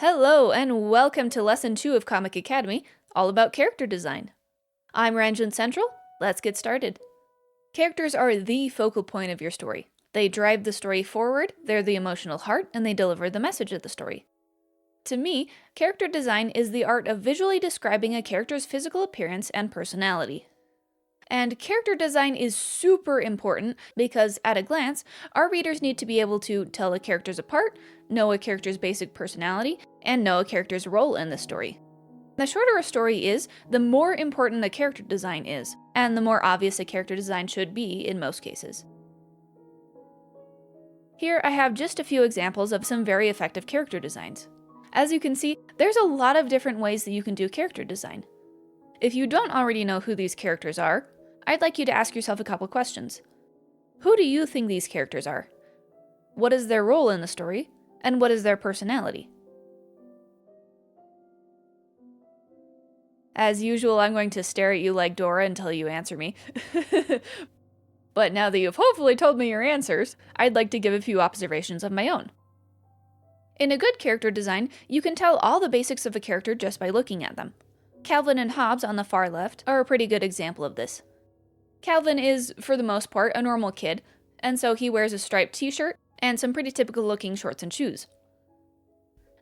Hello, and welcome to Lesson 2 of Comic Academy, all about character design. I'm Ranjan Central. Let's get started. Characters are the focal point of your story. They drive the story forward, they're the emotional heart, and they deliver the message of the story. To me, character design is the art of visually describing a character's physical appearance and personality. And character design is super important because, at a glance, our readers need to be able to tell the characters apart, know a character's basic personality, and know a character's role in the story. The shorter a story is, the more important the character design is, and the more obvious a character design should be in most cases. Here I have just a few examples of some very effective character designs. As you can see, there's a lot of different ways that you can do character design. If you don't already know who these characters are, I'd like you to ask yourself a couple questions. Who do you think these characters are? What is their role in the story? And what is their personality? As usual, I'm going to stare at you like Dora until you answer me. But now that you've hopefully told me your answers, I'd like to give a few observations of my own. In a good character design, you can tell all the basics of a character just by looking at them. Calvin and Hobbes on the far left are a pretty good example of this. Calvin is, for the most part, a normal kid, and so he wears a striped t-shirt and some pretty typical looking shorts and shoes.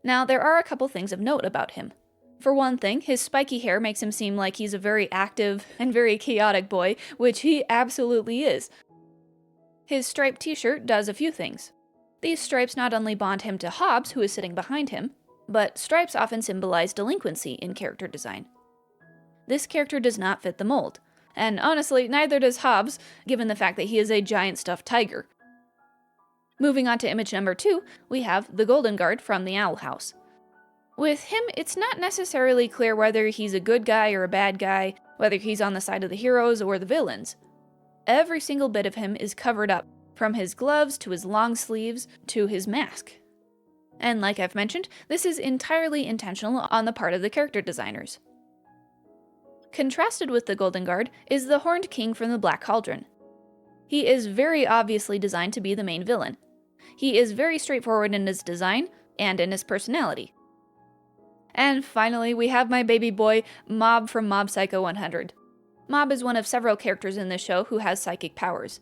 Now, there are a couple things of note about him. For one thing, his spiky hair makes him seem like he's a very active and very chaotic boy, which he absolutely is. His striped t-shirt does a few things. These stripes not only bond him to Hobbes, who is sitting behind him, but stripes often symbolize delinquency in character design. This character does not fit the mold. And honestly, neither does Hobbes, given the fact that he is a giant stuffed tiger. Moving on to image number 2, we have the Golden Guard from the Owl House. With him, it's not necessarily clear whether he's a good guy or a bad guy, whether he's on the side of the heroes or the villains. Every single bit of him is covered up, from his gloves to his long sleeves to his mask. And like I've mentioned, this is entirely intentional on the part of the character designers. Contrasted with the Golden Guard is the Horned King from the Black Cauldron. He is very obviously designed to be the main villain. He is very straightforward in his design and in his personality. And finally, we have my baby boy, Mob from Mob Psycho 100. Mob is one of several characters in this show who has psychic powers.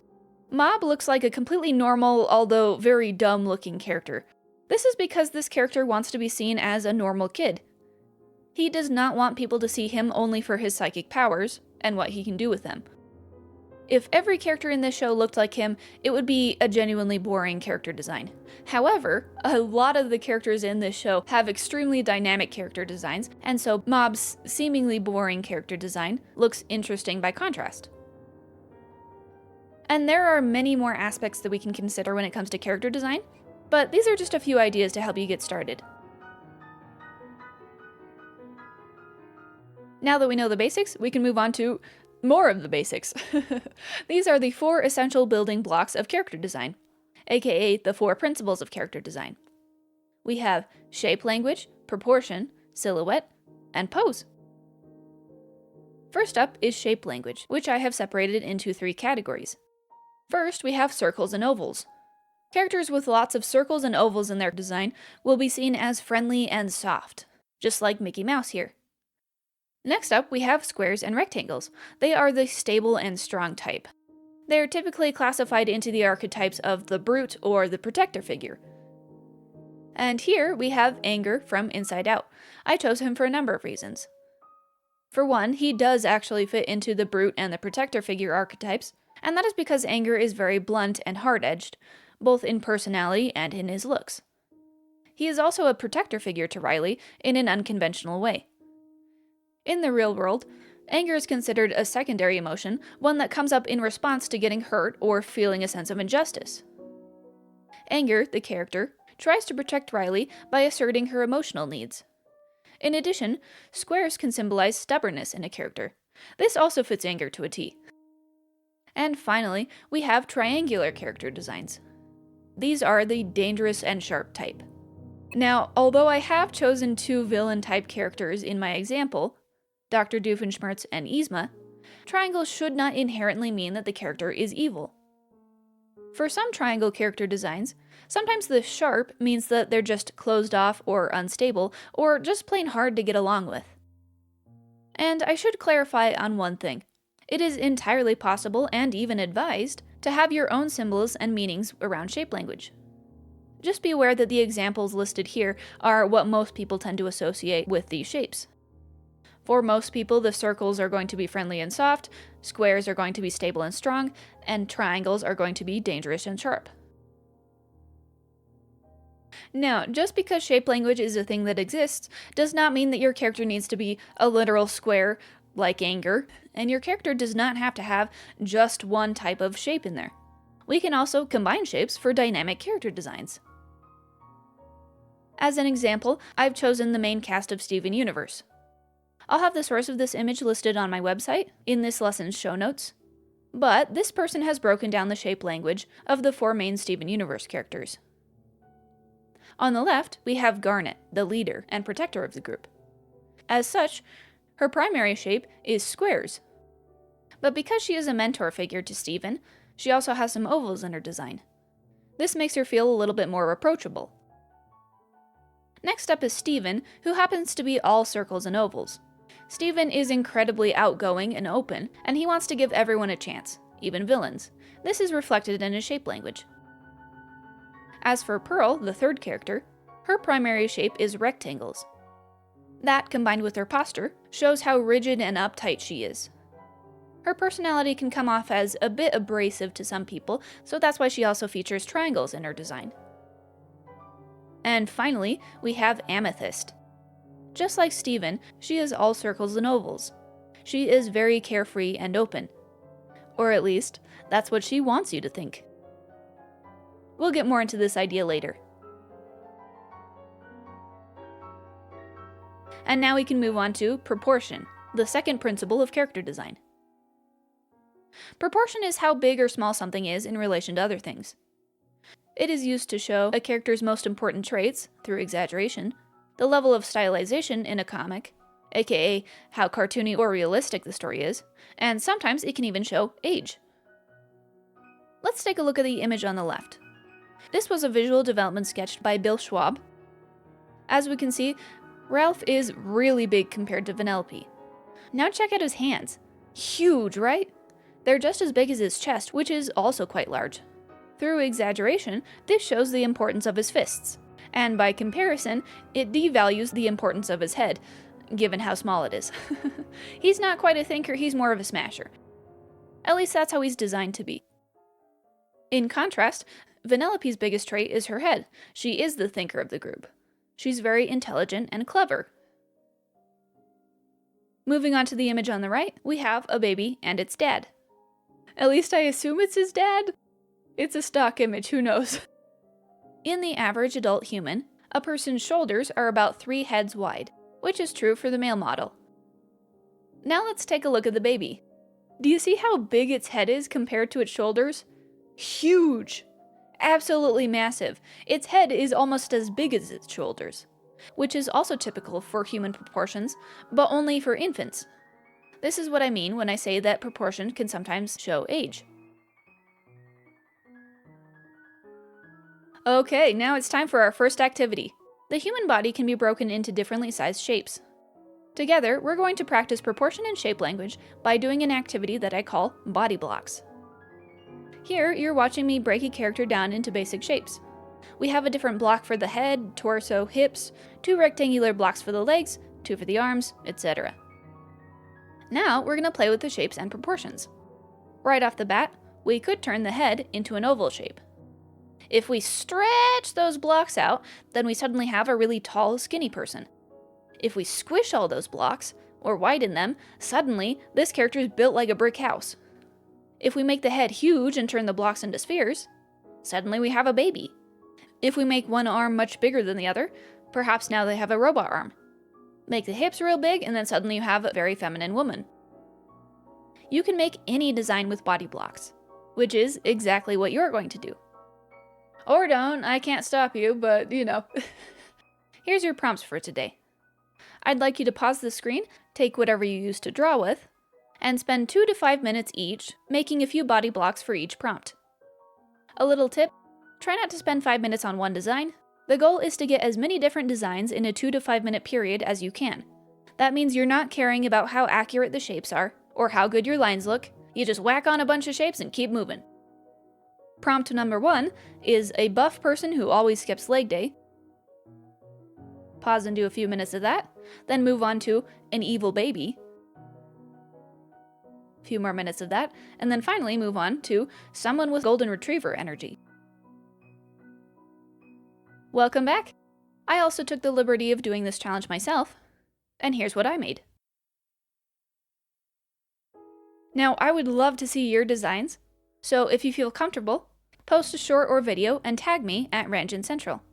Mob looks like a completely normal, although very dumb-looking character. This is because this character wants to be seen as a normal kid. He does not want people to see him only for his psychic powers and what he can do with them. If every character in this show looked like him, it would be a genuinely boring character design. However, a lot of the characters in this show have extremely dynamic character designs, and so Mob's seemingly boring character design looks interesting by contrast. And there are many more aspects that we can consider when it comes to character design, but these are just a few ideas to help you get started. Now that we know the basics, we can move on to more of the basics. These are the 4 essential building blocks of character design, aka the 4 principles of character design. We have shape language, proportion, silhouette, and pose. First up is shape language, which I have separated into 3 categories. First, we have circles and ovals. Characters with lots of circles and ovals in their design will be seen as friendly and soft, just like Mickey Mouse here. Next up, we have squares and rectangles. They are the stable and strong type. They are typically classified into the archetypes of the brute or the protector figure. And here we have Anger from Inside Out. I chose him for a number of reasons. For one, he does actually fit into the brute and the protector figure archetypes, and that is because Anger is very blunt and hard-edged, both in personality and in his looks. He is also a protector figure to Riley in an unconventional way. In the real world, anger is considered a secondary emotion, one that comes up in response to getting hurt or feeling a sense of injustice. Anger, the character, tries to protect Riley by asserting her emotional needs. In addition, squares can symbolize stubbornness in a character. This also fits Anger to a T. And finally, we have triangular character designs. These are the dangerous and sharp type. Now, although I have chosen 2 villain-type characters in my example, Dr. Doofenshmirtz and Yzma, triangles should not inherently mean that the character is evil. For some triangle character designs, Sometimes the sharp means that they're just closed off or unstable, or just plain hard to get along with. And I should clarify on one thing. It is entirely possible and even advised to have your own symbols and meanings around shape language. Just be aware that the examples listed here are what most people tend to associate with these shapes. For most people, the circles are going to be friendly and soft, squares are going to be stable and strong, and triangles are going to be dangerous and sharp. Now, just because shape language is a thing that exists, does not mean that your character needs to be a literal square, like anger, and your character does not have to have just one type of shape in there. We can also combine shapes for dynamic character designs. As an example, I've chosen the main cast of Steven Universe. I'll have the source of this image listed on my website, in this lesson's show notes. But this person has broken down the shape language of the 4 main Steven Universe characters. On the left, we have Garnet, the leader and protector of the group. As such, her primary shape is squares. But because she is a mentor figure to Steven, she also has some ovals in her design. This makes her feel a little bit more approachable. Next up is Steven, who happens to be all circles and ovals. Steven is incredibly outgoing and open, and he wants to give everyone a chance, even villains. This is reflected in his shape language. As for Pearl, the third character, her primary shape is rectangles. That, combined with her posture, shows how rigid and uptight she is. Her personality can come off as a bit abrasive to some people, so that's why she also features triangles in her design. And finally, we have Amethyst. Just like Steven, she is all circles and ovals. She is very carefree and open. Or at least, that's what she wants you to think. We'll get more into this idea later. And now we can move on to proportion, the second principle of character design. Proportion is how big or small something is in relation to other things. It is used to show a character's most important traits, through exaggeration, the level of stylization in a comic, aka how cartoony or realistic the story is, and sometimes it can even show age. Let's take a look at the image on the left. This was a visual development sketched by Bill Schwab. As we can see, Ralph is really big compared to Vanellope. Now check out his hands. Huge, right? They're just as big as his chest, which is also quite large. Through exaggeration, this shows the importance of his fists, and by comparison, it devalues the importance of his head, given how small it is. He's not quite a thinker, he's more of a smasher. At least that's how he's designed to be. In contrast, Vanellope's biggest trait is her head. She is the thinker of the group. She's very intelligent and clever. Moving on to the image on the right, we have a baby and its dad. At least I assume it's his dad? It's a stock image, who knows? In the average adult human, a person's shoulders are about 3 heads wide, which is true for the male model. Now let's take a look at the baby. Do you see how big its head is compared to its shoulders? Huge! Absolutely massive. Its head is almost as big as its shoulders, which is also typical for human proportions, but only for infants. This is what I mean when I say that proportion can sometimes show age. Okay, now it's time for our first activity. The human body can be broken into differently sized shapes. Together, we're going to practice proportion and shape language by doing an activity that I call body blocks. Here, you're watching me break a character down into basic shapes. We have a different block for the head, torso, hips, 2 rectangular blocks for the legs, 2 for the arms, etc. Now, we're going to play with the shapes and proportions. Right off the bat, we could turn the head into an oval shape. If we stretch those blocks out, then we suddenly have a really tall, skinny person. If we squish all those blocks, or widen them, suddenly this character is built like a brick house. If we make the head huge and turn the blocks into spheres, suddenly we have a baby. If we make one arm much bigger than the other, perhaps now they have a robot arm. Make the hips real big, and then suddenly you have a very feminine woman. You can make any design with body blocks, which is exactly what you're going to do. Or don't, I can't stop you, but you know. Here's your prompts for today. I'd like you to pause the screen, take whatever you used to draw with, and spend 2 to 5 minutes each making a few body blocks for each prompt. A little tip, Try not to spend 5 minutes on one design. The goal is to get as many different designs in a 2 to 5 minute period as you can. That means you're not caring about how accurate the shapes are, or how good your lines look. You just whack on a bunch of shapes and keep moving. Prompt number 1 is a buff person who always skips leg day. Pause and do a few minutes of that, then move on to an evil baby. A few more minutes of that, and then finally move on to someone with golden retriever energy. Welcome back! I also took the liberty of doing this challenge myself, and here's what I made. Now, I would love to see your designs, so if you feel comfortable, post a short or video and tag me at Ranjin Central.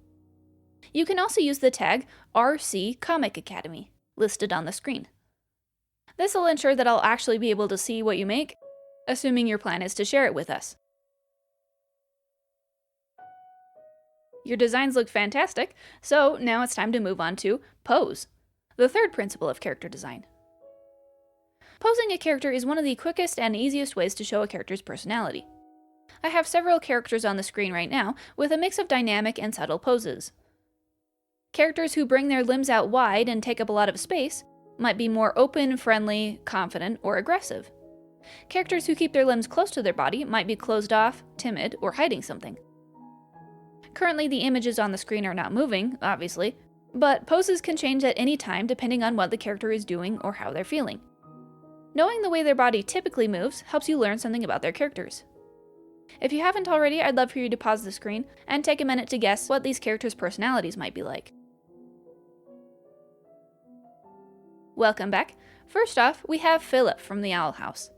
You can also use the tag RC Comic Academy, listed on the screen. This will ensure that I'll actually be able to see what you make, assuming your plan is to share it with us. Your designs look fantastic, so now it's time to move on to pose, the third principle of character design. Posing a character is one of the quickest and easiest ways to show a character's personality. I have several characters on the screen right now with a mix of dynamic and subtle poses. Characters who bring their limbs out wide and take up a lot of space might be more open, friendly, confident, or aggressive. Characters who keep their limbs close to their body might be closed off, timid, or hiding something. Currently, the images on the screen are not moving, obviously, but poses can change at any time depending on what the character is doing or how they're feeling. Knowing the way their body typically moves helps you learn something about their characters. If you haven't already, I'd love for you to pause the screen and take a minute to guess what these characters' personalities might be like. Welcome back. First off, we have Philip from the Owl House.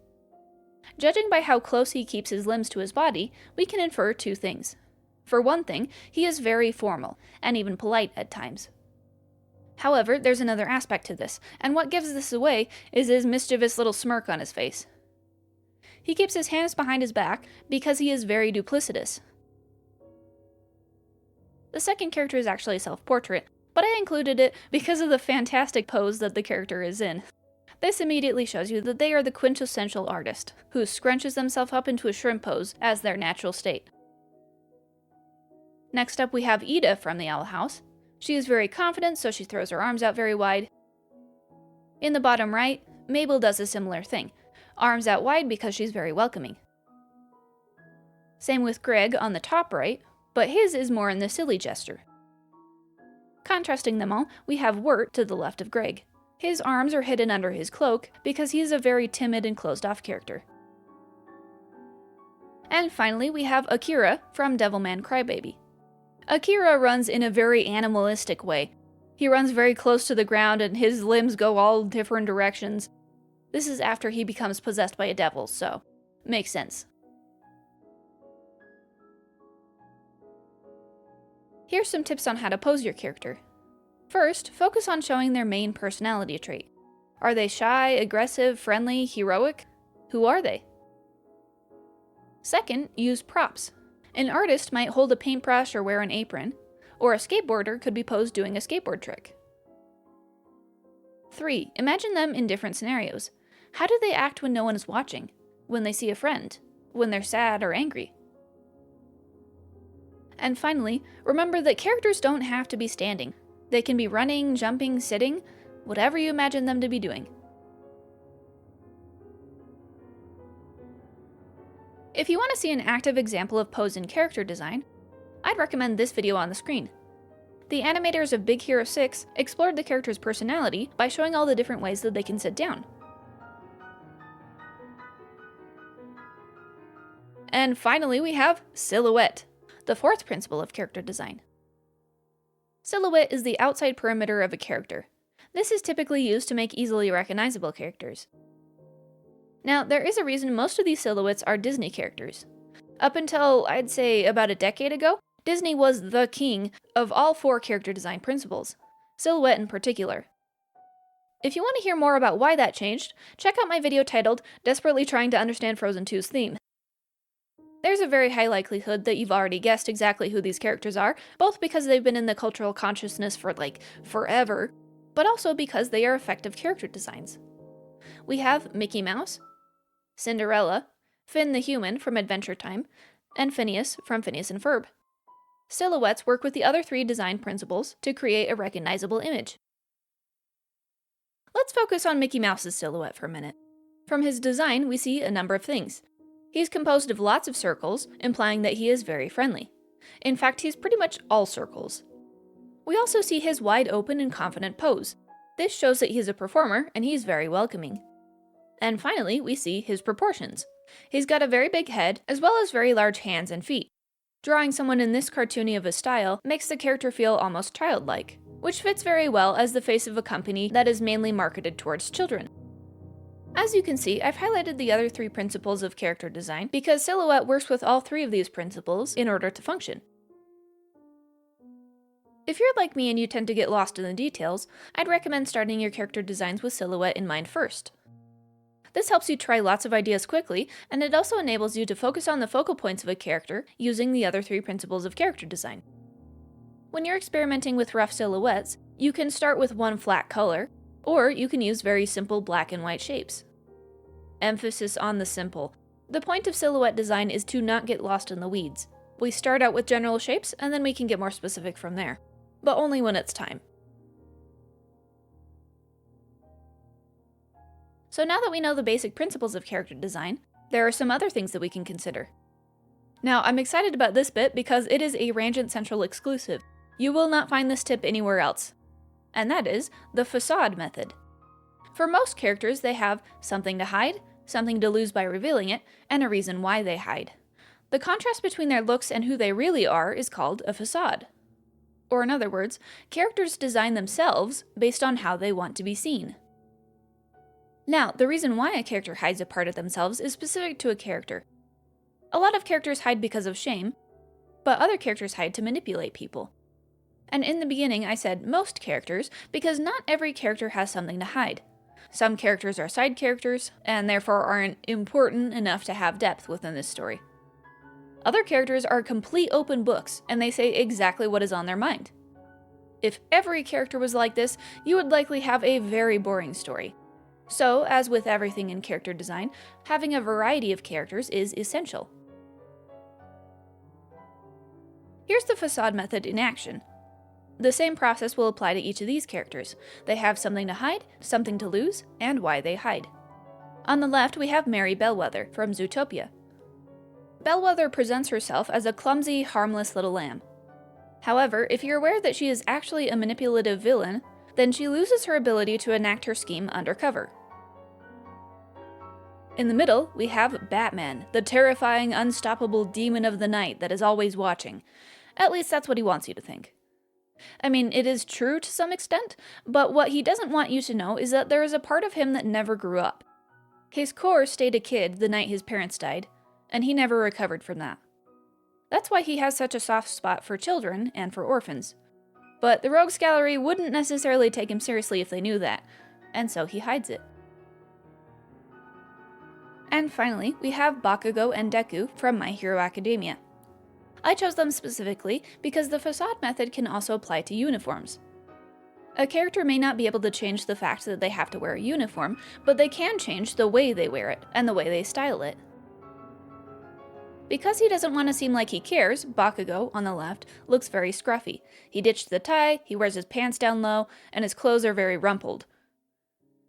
Judging by how close he keeps his limbs to his body, we can infer two things. For one thing, he is very formal, and even polite at times. However, there's another aspect to this, and what gives this away is his mischievous little smirk on his face. He keeps his hands behind his back because he is very duplicitous. The second character is actually a self-portrait, but I included it because of the fantastic pose that the character is in. This immediately shows you that they are the quintessential artist, who scrunches themselves up into a shrimp pose as their natural state. Next up we have Ida from the Owl House. She is very confident, so she throws her arms out very wide. In the bottom right, Mabel does a similar thing, arms out wide because she's very welcoming. Same with Greg on the top right, but his is more in the silly gesture. Contrasting them all, we have Wirt to the left of Greg. His arms are hidden under his cloak because he is a very timid and closed-off character. And finally, we have Akira from Devilman Crybaby. Akira runs in a very animalistic way. He runs very close to the ground and his limbs go all different directions. This is after he becomes possessed by a devil, so makes sense. Here's some tips on how to pose your character. First, focus on showing their main personality trait. Are they shy, aggressive, friendly, heroic? Who are they? Second, use props. An artist might hold a paintbrush or wear an apron, or a skateboarder could be posed doing a skateboard trick. 3. Imagine them in different scenarios. How do they act when no one is watching? When they see a friend? When they're sad or angry? And finally, remember that characters don't have to be standing. They can be running, jumping, sitting, whatever you imagine them to be doing. If you want to see an active example of pose in character design, I'd recommend this video on the screen. The animators of Big Hero 6 explored the character's personality by showing all the different ways that they can sit down. And finally, we have silhouette, the fourth principle of character design. Silhouette is the outside perimeter of a character. This is typically used to make easily recognizable characters. Now, there is a reason most of these silhouettes are Disney characters. Up until, I'd say, about a decade ago, Disney was the king of all 4 character design principles, silhouette in particular. If you want to hear more about why that changed, check out my video titled Desperately Trying to Understand Frozen 2's Theme. There's a very high likelihood that you've already guessed exactly who these characters are, both because they've been in the cultural consciousness for forever, but also because they are effective character designs. We have Mickey Mouse, Cinderella, Finn the Human from Adventure Time, and Phineas from Phineas and Ferb. Silhouettes work with the other three design principles to create a recognizable image. Let's focus on Mickey Mouse's silhouette for a minute. From his design, we see a number of things. He's composed of lots of circles, implying that he is very friendly. In fact, he's pretty much all circles. We also see his wide open and confident pose. This shows that he's a performer and he's very welcoming. And finally, we see his proportions. He's got a very big head, as well as very large hands and feet. Drawing someone in this cartoony of a style makes the character feel almost childlike, which fits very well as the face of a company that is mainly marketed towards children. As you can see, I've highlighted the other three principles of character design because Silhouette works with all three of these principles in order to function. If you're like me and you tend to get lost in the details, I'd recommend starting your character designs with Silhouette in mind first. This helps you try lots of ideas quickly, and it also enables you to focus on the focal points of a character using the other three principles of character design. When you're experimenting with rough silhouettes, you can start with one flat color, or you can use very simple black and white shapes. Emphasis on the simple. The point of silhouette design is to not get lost in the weeds. We start out with general shapes, and then we can get more specific from there, but only when it's time. So now that we know the basic principles of character design, there are some other things that we can consider. Now, I'm excited about this bit because it is a Rangent Central exclusive. You will not find this tip anywhere else. And that is the Facade Method. For most characters, they have something to hide, something to lose by revealing it, and a reason why they hide. The contrast between their looks and who they really are is called a facade. Or in other words, characters design themselves based on how they want to be seen. Now, the reason why a character hides a part of themselves is specific to a character. A lot of characters hide because of shame, but other characters hide to manipulate people. And in the beginning, I said most characters because not every character has something to hide. Some characters are side characters, and therefore aren't important enough to have depth within this story. Other characters are complete open books, and they say exactly what is on their mind. If every character was like this, you would likely have a very boring story. So, as with everything in character design, having a variety of characters is essential. Here's the Facade Method in action. The same process will apply to each of these characters. They have something to hide, something to lose, and why they hide. On the left, we have Mary Bellwether from Zootopia. Bellwether presents herself as a clumsy, harmless little lamb. However, if you're aware that she is actually a manipulative villain, then she loses her ability to enact her scheme undercover. In the middle, we have Batman, the terrifying, unstoppable demon of the night that is always watching. At least that's what he wants you to think. I mean, it is true to some extent, but what he doesn't want you to know is that there is a part of him that never grew up. His core stayed a kid the night his parents died, and he never recovered from that. That's why he has such a soft spot for children and for orphans. But the Rogues Gallery wouldn't necessarily take him seriously if they knew that, and so he hides it. And finally, we have Bakugo and Deku from My Hero Academia. I chose them specifically because the Facade Method can also apply to uniforms. A character may not be able to change the fact that they have to wear a uniform, but they can change the way they wear it and the way they style it. Because he doesn't want to seem like he cares, Bakugo, on the left, looks very scruffy. He ditched the tie, he wears his pants down low, and his clothes are very rumpled.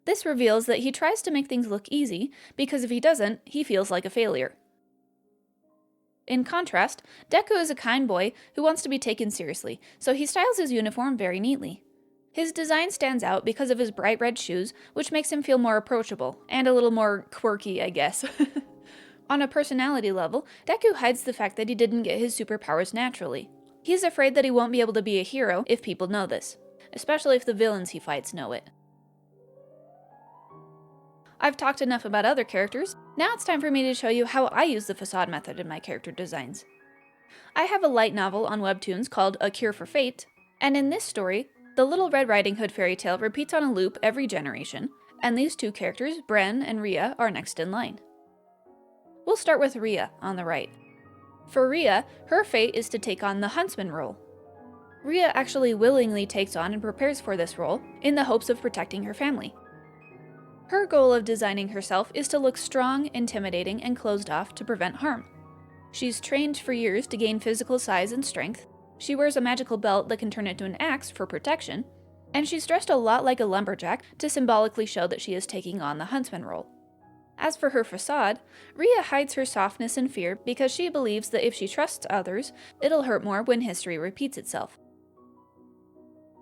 This reveals that he tries to make things look easy, because if he doesn't, he feels like a failure. In contrast, Deku is a kind boy who wants to be taken seriously, so he styles his uniform very neatly. His design stands out because of his bright red shoes, which makes him feel more approachable, and a little more quirky, I guess. On a personality level, Deku hides the fact that he didn't get his superpowers naturally. He's afraid that he won't be able to be a hero if people know this, especially if the villains he fights know it. I've talked enough about other characters, now it's time for me to show you how I use the Facade Method in my character designs. I have a light novel on Webtoons called A Cure for Fate, and in this story, the Little Red Riding Hood fairy tale repeats on a loop every generation, and these two characters, Bren and Rhea, are next in line. We'll start with Rhea on the right. For Rhea, her fate is to take on the huntsman role. Rhea actually willingly takes on and prepares for this role in the hopes of protecting her family. Her goal of designing herself is to look strong, intimidating, and closed off to prevent harm. She's trained for years to gain physical size and strength, She wears a magical belt that can turn into an axe for protection, and she's dressed a lot like a lumberjack to symbolically show that she is taking on the huntsman role. As for her facade, Rhea hides her softness and fear because she believes that if she trusts others, it'll hurt more when history repeats itself.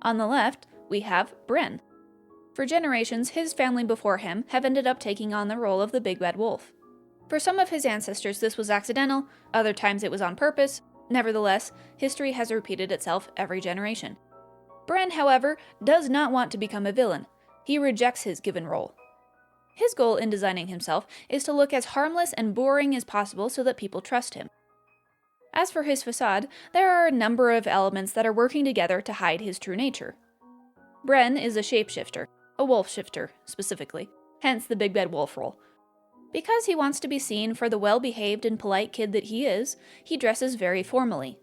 On the left, we have Bren. For generations, his family before him have ended up taking on the role of the big bad wolf. For some of his ancestors, this was accidental, other times it was on purpose. Nevertheless, history has repeated itself every generation. Bren, however, does not want to become a villain. He rejects his given role. His goal in designing himself is to look as harmless and boring as possible so that people trust him. As for his facade, there are a number of elements that are working together to hide his true nature. Bren is a shapeshifter, a wolf shifter, specifically, hence the big bad wolf role. Because he wants to be seen for the well-behaved and polite kid that he is, he dresses very formally.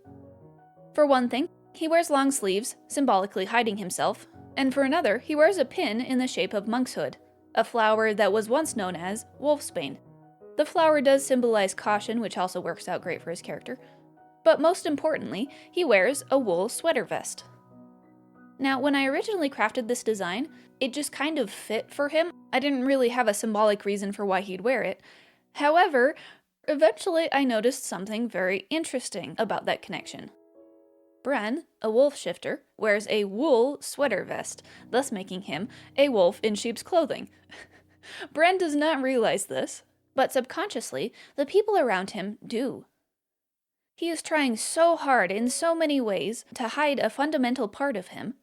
For one thing, he wears long sleeves, symbolically hiding himself, and for another, he wears a pin in the shape of monk's hood, a flower that was once known as wolfsbane. The flower does symbolize caution, which also works out great for his character. But most importantly, he wears a wool sweater vest. Now, when I originally crafted this design, it just kind of fit for him. I didn't really have a symbolic reason for why he'd wear it. However, eventually I noticed something very interesting about that connection. Bren, a wolf shifter, wears a wool sweater vest, thus making him a wolf in sheep's clothing. Bren does not realize this, but subconsciously, the people around him do. He is trying so hard in so many ways to hide a fundamental part of him,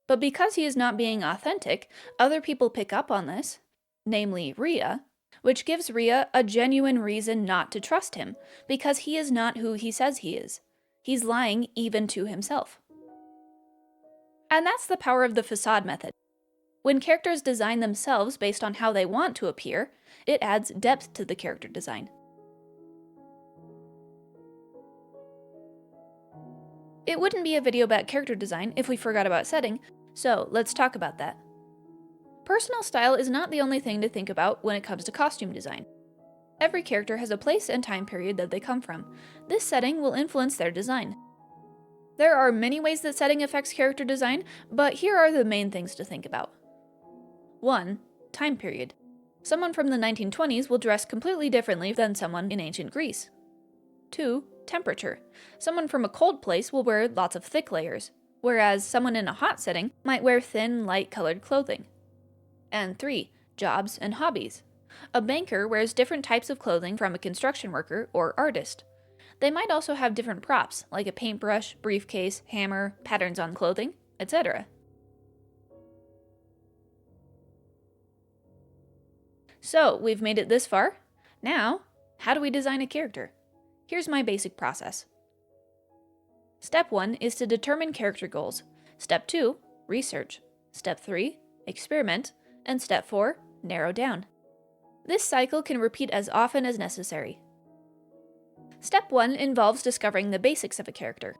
but because he is not being authentic, other people pick up on this, namely Rhea, which gives Rhea a genuine reason not to trust him, because he is not who he says he is. He's lying even to himself. And that's the power of the facade method. When characters design themselves based on how they want to appear, it adds depth to the character design. It wouldn't be a video about character design if we forgot about setting, so let's talk about that. Personal style is not the only thing to think about when it comes to costume design. Every character has a place and time period that they come from. This setting will influence their design. There are many ways that setting affects character design, but here are the main things to think about. 1. Time period. Someone from the 1920s will dress completely differently than someone in ancient Greece. 2. Temperature. Someone from a cold place will wear lots of thick layers, whereas someone in a hot setting might wear thin, light-colored clothing. And 3. Jobs and hobbies. A banker wears different types of clothing from a construction worker or artist. They might also have different props, like a paintbrush, briefcase, hammer, patterns on clothing, etc. So, we've made it this far. Now, how do we design a character? Here's my basic process. Step 1 is to determine character goals. Step 2, research. Step 3, experiment. And step 4, narrow down. This cycle can repeat as often as necessary. Step 1 involves discovering the basics of a character.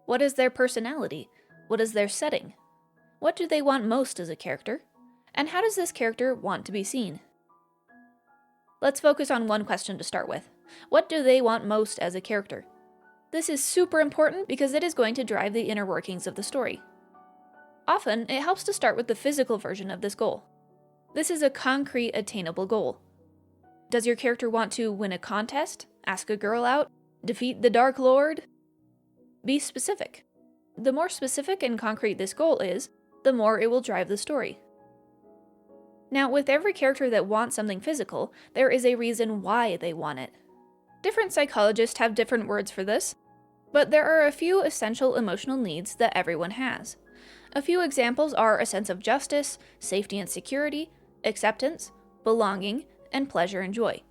What is their personality? What is their setting? What do they want most as a character? And how does this character want to be seen? Let's focus on one question to start with. What do they want most as a character? This is super important because it is going to drive the inner workings of the story. Often, it helps to start with the physical version of this goal. This is a concrete, attainable goal. Does your character want to win a contest? Ask a girl out? Defeat the Dark Lord? Be specific. The more specific and concrete this goal is, the more it will drive the story. Now, with every character that wants something physical, there is a reason why they want it. Different psychologists have different words for this, but there are a few essential emotional needs that everyone has. A few examples are a sense of justice, safety and security, acceptance, belonging, and pleasure and joy.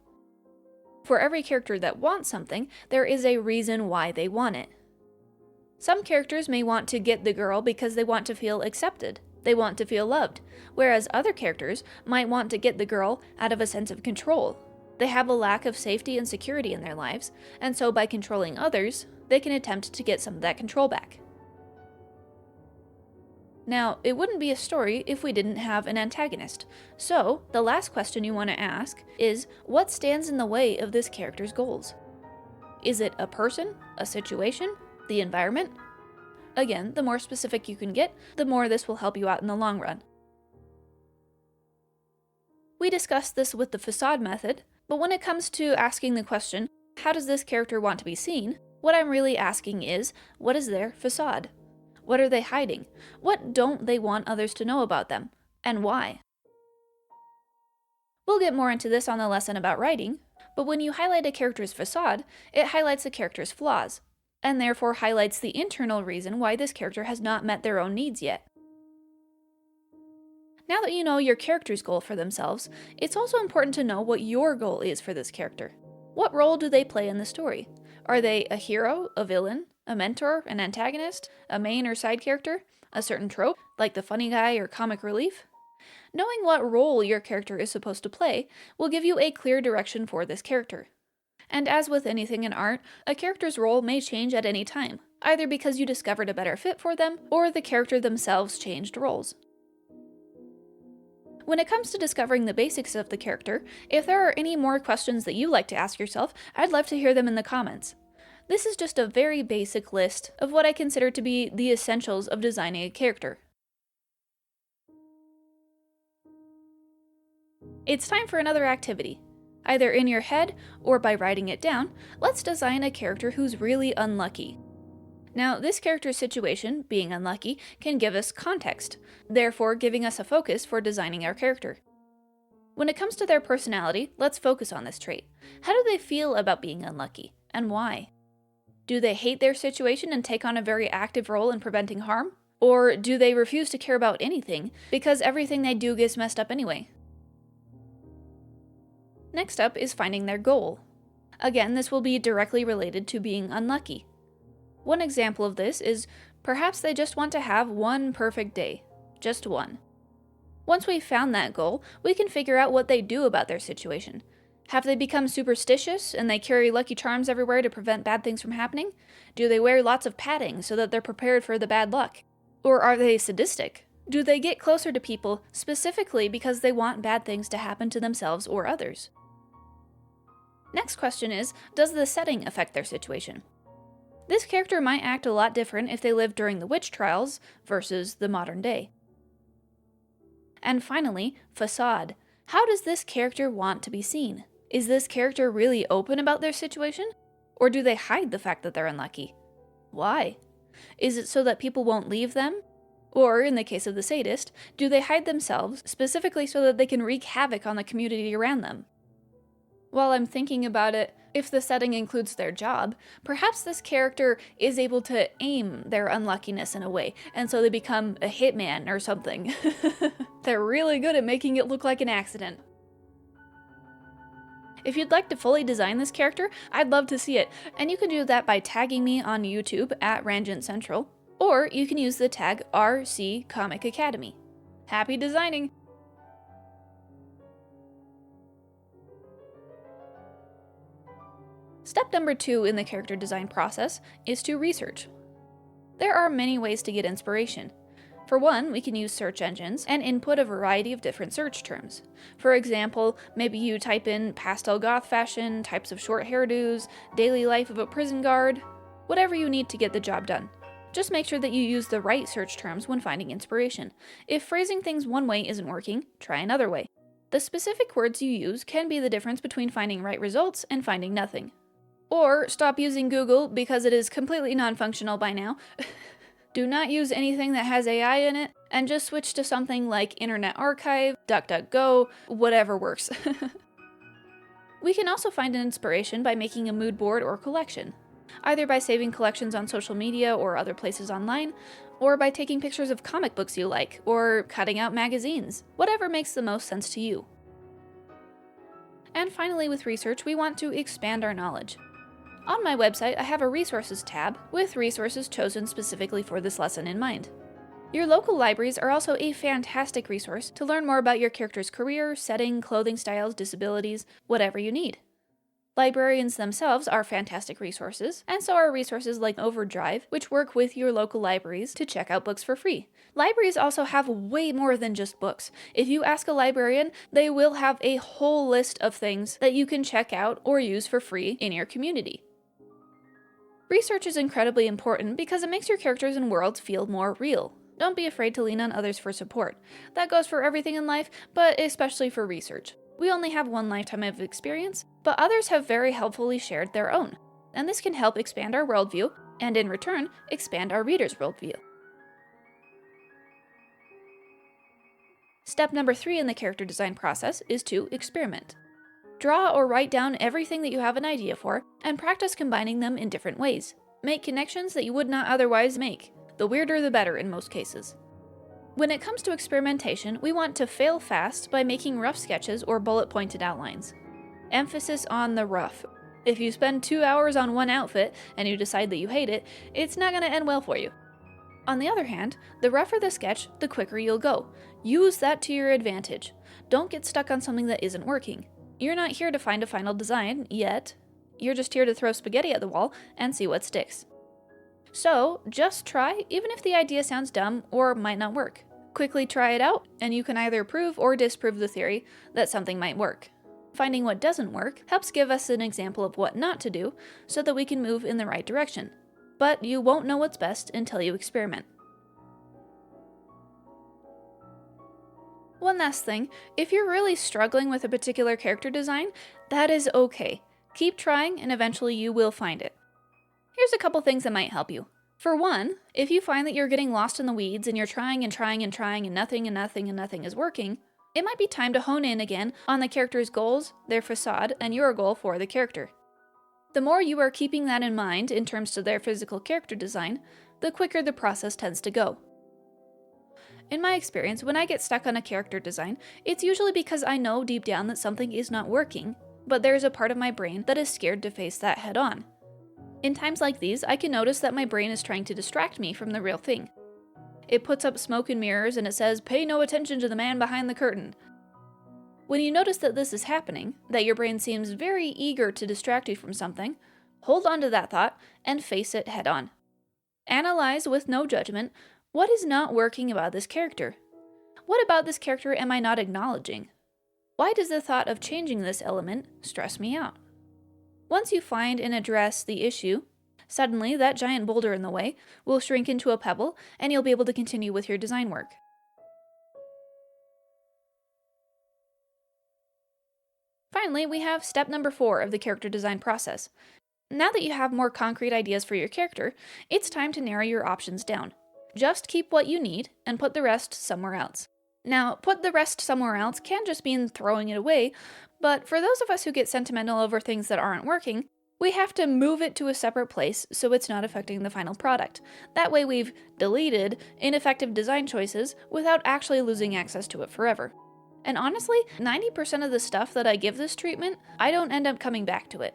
For every character that wants something, there is a reason why they want it. Some characters may want to get the girl because they want to feel accepted. They want to feel loved, whereas other characters might want to get the girl out of a sense of control. They have a lack of safety and security in their lives, and so by controlling others, they can attempt to get some of that control back. Now, it wouldn't be a story if we didn't have an antagonist, so the last question you want to ask is, what stands in the way of this character's goals? Is it a person, a situation, the environment, Again, the more specific you can get, the more this will help you out in the long run. We discussed this with the Facade Method, but when it comes to asking the question, how does this character want to be seen? What I'm really asking is, what is their facade? What are they hiding? What don't they want others to know about them? And why? We'll get more into this on the lesson about writing, but when you highlight a character's facade, it highlights the character's flaws, and therefore highlights the internal reason why this character has not met their own needs yet. Now that you know your character's goal for themselves, it's also important to know what your goal is for this character. What role do they play in the story? Are they a hero, a villain, a mentor, an antagonist, a main or side character, a certain trope, like the funny guy or comic relief? Knowing what role your character is supposed to play will give you a clear direction for this character. And as with anything in art, a character's role may change at any time, either because you discovered a better fit for them, or the character themselves changed roles. When it comes to discovering the basics of the character, if there are any more questions that you like to ask yourself, I'd love to hear them in the comments. This is just a very basic list of what I consider to be the essentials of designing a character. It's time for another activity. Either in your head or by writing it down, let's design a character who's really unlucky. Now, this character's situation, being unlucky, can give us context, therefore giving us a focus for designing our character. When it comes to their personality, let's focus on this trait. How do they feel about being unlucky, and why? Do they hate their situation and take on a very active role in preventing harm? Or do they refuse to care about anything because everything they do gets messed up anyway? Next up is finding their goal. Again, this will be directly related to being unlucky. One example of this is perhaps they just want to have one perfect day. Just one. Once we've found that goal, we can figure out what they do about their situation. Have they become superstitious and they carry lucky charms everywhere to prevent bad things from happening? Do they wear lots of padding so that they're prepared for the bad luck? Or are they sadistic? Do they get closer to people specifically because they want bad things to happen to themselves or others? Next question is, does the setting affect their situation? This character might act a lot different if they lived during the witch trials versus the modern day. And finally, facade. How does this character want to be seen? Is this character really open about their situation? Or do they hide the fact that they're unlucky? Why? Is it so that people won't leave them? Or, in the case of the sadist, do they hide themselves specifically so that they can wreak havoc on the community around them? While I'm thinking about it, if the setting includes their job, perhaps this character is able to aim their unluckiness in a way, and so they become a hitman or something. They're really good at making it look like an accident. If you'd like to fully design this character, I'd love to see it, and you can do that by tagging me on YouTube at Rangent Central, or you can use the tag RC Comic Academy. Happy designing! Step number 2 in the character design process is to research. There are many ways to get inspiration. For one, we can use search engines and input a variety of different search terms. For example, maybe you type in pastel goth fashion, types of short hairdos, daily life of a prison guard, whatever you need to get the job done. Just make sure that you use the right search terms when finding inspiration. If phrasing things one way isn't working, try another way. The specific words you use can be the difference between finding right results and finding nothing. Or stop using Google because it is completely non-functional by now. Do not use anything that has AI in it, and just switch to something like Internet Archive, DuckDuckGo, whatever works. We can also find an inspiration by making a mood board or collection, either by saving collections on social media or other places online, or by taking pictures of comic books you like, or cutting out magazines, whatever makes the most sense to you. And finally, with research, we want to expand our knowledge. On my website, I have a resources tab with resources chosen specifically for this lesson in mind. Your local libraries are also a fantastic resource to learn more about your character's career, setting, clothing styles, disabilities, whatever you need. Librarians themselves are fantastic resources, and so are resources like Overdrive, which work with your local libraries to check out books for free. Libraries also have way more than just books. If you ask a librarian, they will have a whole list of things that you can check out or use for free in your community. Research is incredibly important because it makes your characters and worlds feel more real. Don't be afraid to lean on others for support. That goes for everything in life, but especially for research. We only have one lifetime of experience, but others have very helpfully shared their own. And this can help expand our worldview, and in return, expand our readers' worldview. Step number 3 in the character design process is to experiment. Draw or write down everything that you have an idea for, and practice combining them in different ways. Make connections that you would not otherwise make. The weirder the better in most cases. When it comes to experimentation, we want to fail fast by making rough sketches or bullet-pointed outlines. Emphasis on the rough. If you spend 2 hours on one outfit and you decide that you hate it, it's not going to end well for you. On the other hand, the rougher the sketch, the quicker you'll go. Use that to your advantage. Don't get stuck on something that isn't working. You're not here to find a final design, yet. You're just here to throw spaghetti at the wall and see what sticks. So, just try, even if the idea sounds dumb or might not work. Quickly try it out, and you can either prove or disprove the theory that something might work. Finding what doesn't work helps give us an example of what not to do so that we can move in the right direction. But you won't know what's best until you experiment. One last thing, if you're really struggling with a particular character design, that is okay. Keep trying and eventually you will find it. Here's a couple things that might help you. For one, if you find that you're getting lost in the weeds and you're trying and nothing is working, it might be time to hone in again on the character's goals, their facade, and your goal for the character. The more you are keeping that in mind in terms of their physical character design, the quicker the process tends to go. In my experience, when I get stuck on a character design, it's usually because I know deep down that something is not working, but there's a part of my brain that is scared to face that head on. In times like these, I can notice that my brain is trying to distract me from the real thing. It puts up smoke and mirrors and it says, "Pay no attention to the man behind the curtain." When you notice that this is happening, that your brain seems very eager to distract you from something, hold on to that thought and face it head on. Analyze with no judgment, what is not working about this character? What about this character am I not acknowledging? Why does the thought of changing this element stress me out? Once you find and address the issue, suddenly that giant boulder in the way will shrink into a pebble and you'll be able to continue with your design work. Finally, we have step number 4 of the character design process. Now that you have more concrete ideas for your character, it's time to narrow your options down. Just keep what you need and put the rest somewhere else. Now, put the rest somewhere else can just mean throwing it away, but for those of us who get sentimental over things that aren't working, we have to move it to a separate place so it's not affecting the final product. That way we've deleted ineffective design choices without actually losing access to it forever. And honestly, 90% of the stuff that I give this treatment, I don't end up coming back to it.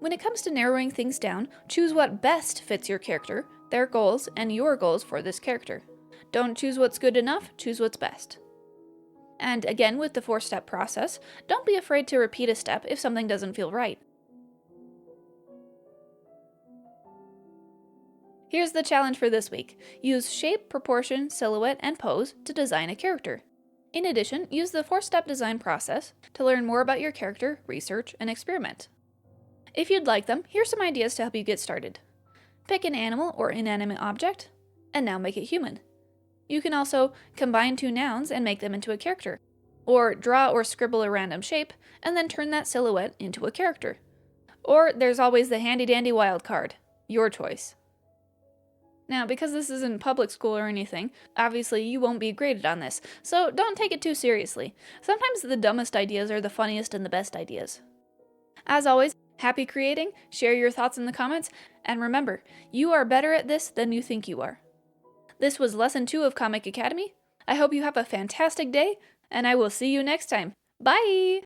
When it comes to narrowing things down, choose what best fits your character, their goals, and your goals for this character. Don't choose what's good enough, choose what's best. And again, with the 4-step process, don't be afraid to repeat a step if something doesn't feel right. Here's the challenge for this week. Use shape, proportion, silhouette, and pose to design a character. In addition, use the 4-step design process to learn more about your character, research, and experiment. If you'd like them, here's some ideas to help you get started. Pick an animal or inanimate object, and now make it human. You can also combine 2 nouns and make them into a character, or draw or scribble a random shape and then turn that silhouette into a character. Or there's always the handy-dandy wild card, your choice. Now, because this isn't public school or anything, obviously you won't be graded on this, so don't take it too seriously. Sometimes the dumbest ideas are the funniest and the best ideas. As always, happy creating, share your thoughts in the comments, and remember, you are better at this than you think you are. This was Lesson 2 of Comic Academy. I hope you have a fantastic day, and I will see you next time. Bye!